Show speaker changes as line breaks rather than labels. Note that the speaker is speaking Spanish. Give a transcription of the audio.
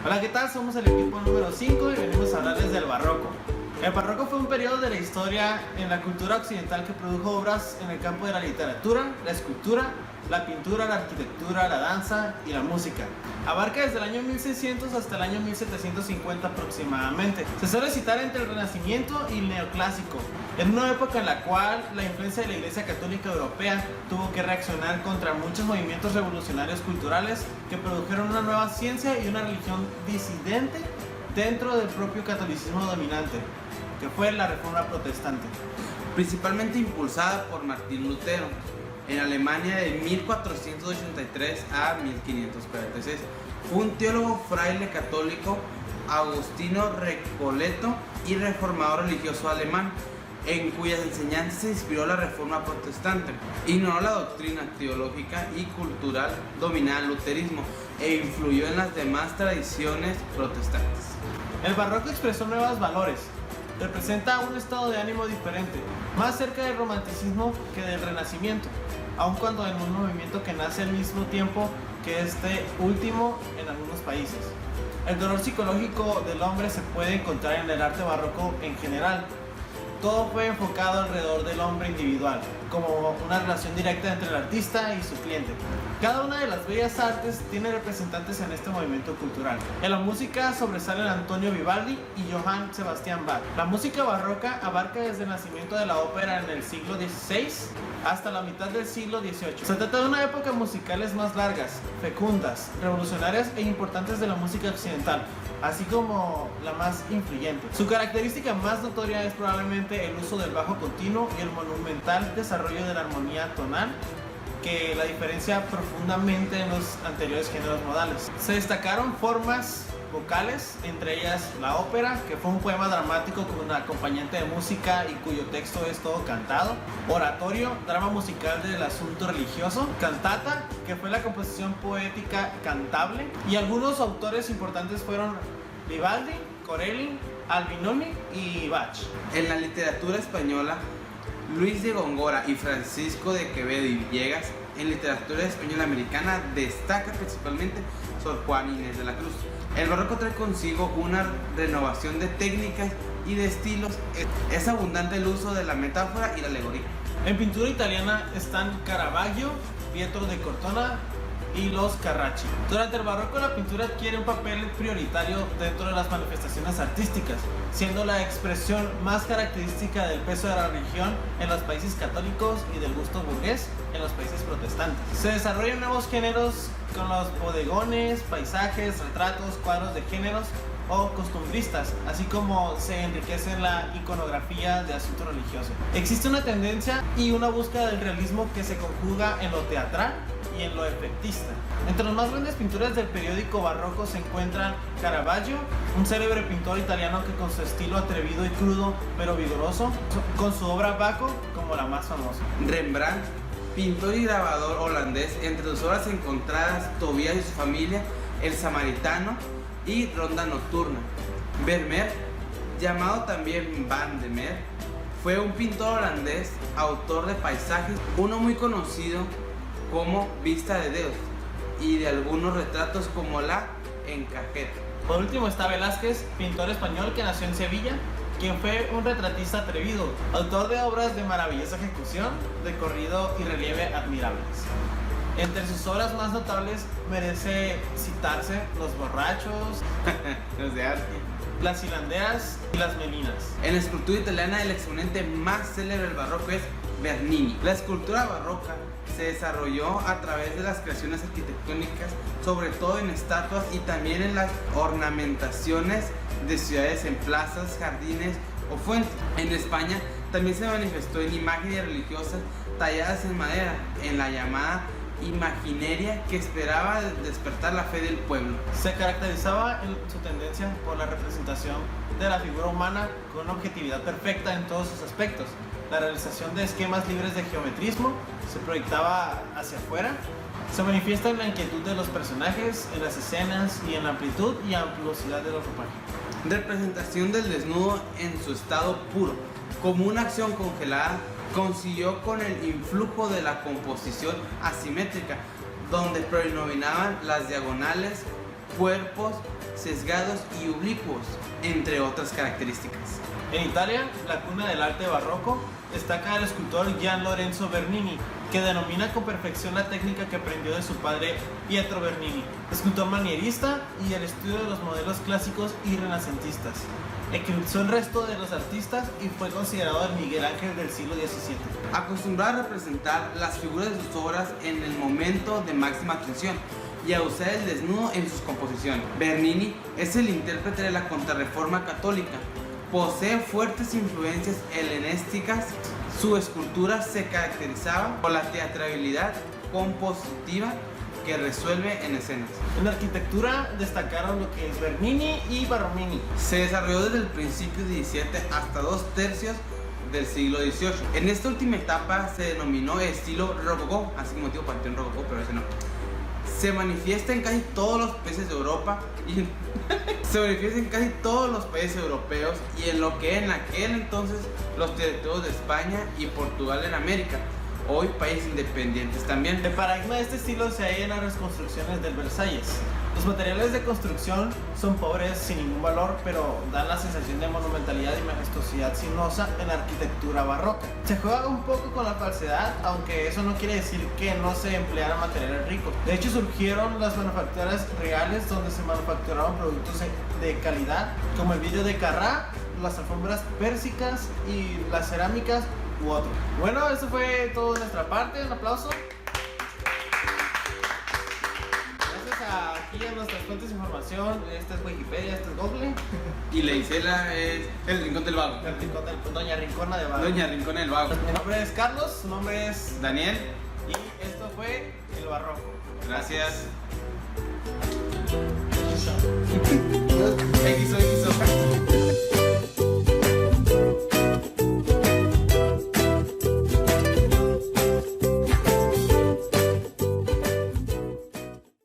Hola, ¿qué tal? Somos el equipo número 5 y venimos a hablarles del barroco. El barroco fue un periodo de la historia en la cultura occidental que produjo obras en el campo de la literatura, la escultura, la pintura, la arquitectura, la danza y la música. Abarca desde el año 1600 hasta el año 1750 aproximadamente. Se suele citar entre el Renacimiento y el Neoclásico, en una época en la cual la influencia de la Iglesia Católica Europea tuvo que reaccionar contra muchos movimientos revolucionarios culturales que produjeron una nueva ciencia y una religión disidente dentro del propio catolicismo dominante, que fue la Reforma Protestante.
Principalmente impulsada por Martín Lutero en Alemania de 1483 a 1546. Fue un teólogo fraile católico, agustino recoleto y reformador religioso alemán, en cuyas enseñanzas se inspiró la Reforma Protestante. Ignoró la doctrina teológica y cultural dominada del luterismo e influyó en las demás tradiciones protestantes.
El barroco expresó nuevos valores. Representa un estado de ánimo diferente, más cerca del romanticismo que del renacimiento, aun cuando en un movimiento que nace al mismo tiempo que este último en algunos países. El dolor psicológico del hombre se puede encontrar en el arte barroco en general. Todo fue enfocado alrededor del hombre individual, como una relación directa entre el artista y su cliente. Cada una de las bellas artes tiene representantes en este movimiento cultural. En la música sobresalen Antonio Vivaldi y Johann Sebastian Bach. La música barroca abarca desde el nacimiento de la ópera en el siglo XVI hasta la mitad del siglo XVIII. Se trata de una época musicales más largas, fecundas, revolucionarias e importantes de la música occidental, así como la más influyente. Su característica más notoria es probablemente el uso del bajo continuo y el monumental desarrollo de la armonía tonal, que la diferencia profundamente en los anteriores géneros modales. Se destacaron formas vocales, entre ellas la ópera, que fue un poema dramático con un acompañante de música y cuyo texto es todo cantado; oratorio, drama musical del asunto religioso; cantata, que fue la composición poética cantable; y algunos autores importantes fueron Vivaldi, Corelli, Albinoni y Bach.
En la literatura española, Luis de Góngora y Francisco de Quevedo y Villegas. En literatura española americana destaca principalmente Sor Juana Inés de la Cruz. El barroco trae consigo una renovación de técnicas y de estilos. Es abundante el uso de la metáfora y la alegoría.
En pintura italiana están Caravaggio, Pietro de Cortona y los Carracci. Durante el barroco la pintura adquiere un papel prioritario dentro de las manifestaciones artísticas, siendo la expresión más característica del peso de la religión en los países católicos y del gusto burgués en los países protestantes. Se desarrollan nuevos géneros con los bodegones, paisajes, retratos, cuadros de géneros o costumbristas, así como se enriquece la iconografía de asunto religioso. Existe una tendencia y una búsqueda del realismo que se conjuga en lo teatral y en lo efectista. Entre los más grandes pintores del periódico barroco se encuentran Caravaggio, un célebre pintor italiano que con su estilo atrevido y crudo pero vigoroso, con su obra Baco como la más famosa.
Rembrandt, pintor y grabador holandés, entre sus obras encontradas Tobías y su familia, El Samaritano y Ronda Nocturna. Vermeer, llamado también Van de Meer, fue un pintor holandés, autor de paisajes, uno muy conocido como Vista de Dios, y de algunos retratos como La Encajeta.
Por último está Velázquez, pintor español que nació en Sevilla, quien fue un retratista atrevido, autor de obras de maravillosa ejecución, recorrido y relieve admirables. Entre sus obras más notables merece citarse Los Borrachos,
Los de arte,
Las Hilanderas y Las Meninas.
En la escultura italiana, el exponente más célebre del barroco es Bernini. La escultura barroca se desarrolló a través de las creaciones arquitectónicas, sobre todo en estatuas y también en las ornamentaciones de ciudades en plazas, jardines o fuentes. En España también se manifestó en imágenes religiosas talladas en madera, en la llamada imaginería, que esperaba despertar la fe del pueblo.
Se caracterizaba en su tendencia por la representación de la figura humana con una objetividad perfecta en todos sus aspectos. La realización de esquemas libres de geometrismo se proyectaba hacia afuera. Se manifiesta en la inquietud de los personajes, en las escenas y en la amplitud y ampliosidad de los ropajes.
Representación del desnudo en su estado puro, como una acción congelada, consiguió con el influjo de la composición asimétrica, donde predominaban las diagonales cuerpos sesgados y oblicuos, entre otras características.
En Italia, la cuna del arte barroco, destaca el escultor Gian Lorenzo Bernini, que denomina con perfección la técnica que aprendió de su padre Pietro Bernini, escultor manierista, y el estudio de los modelos clásicos y renacentistas. Eclipsó el resto de los artistas y fue considerado el Miguel Ángel del siglo XVII.
Acostumbraba a representar las figuras de sus obras en el momento de máxima atención y a usar el desnudo en sus composiciones. Bernini es el intérprete de la Contrarreforma católica. Posee fuertes influencias helenísticas. Su escultura se caracterizaba por la teatralidad compositiva que resuelve en escenas.
En la arquitectura destacaron lo que es Bernini y Barromini.
Se desarrolló desde el principio del XVII hasta 2/3 del siglo XVIII. En esta última etapa se denominó estilo rococó, así como digo panteón rococó, pero ese no. Se manifiesta en casi todos los países de Europa y se manifiesta en casi todos los países europeos y en lo que en aquel entonces los territorios de España y Portugal en América, hoy países independientes también.
El paradigma de este estilo se halla en las reconstrucciones del Versalles. Los materiales de construcción son pobres, sin ningún valor, pero dan la sensación de monumentalidad y majestuosidad sinuosa en la arquitectura barroca. Se juega un poco con la falsedad, aunque eso no quiere decir que no se emplearan materiales ricos. De hecho, surgieron las manufacturas reales donde se manufacturaban productos de calidad, como el vidrio de Carrá, las alfombras pérsicas y las cerámicas u otro. Bueno, eso fue todo de nuestra parte. Un aplauso. Aquí en nuestras fuentes de información, esta es Wikipedia, esta es Google.
Y la Isela es el Rincón del Vago.
El rincón Doña Rincona de Vago.
Doña Rincón del Vago.
Mi nombre es Carlos, su nombre es
Daniel.
y esto fue El Barroco.
Gracias.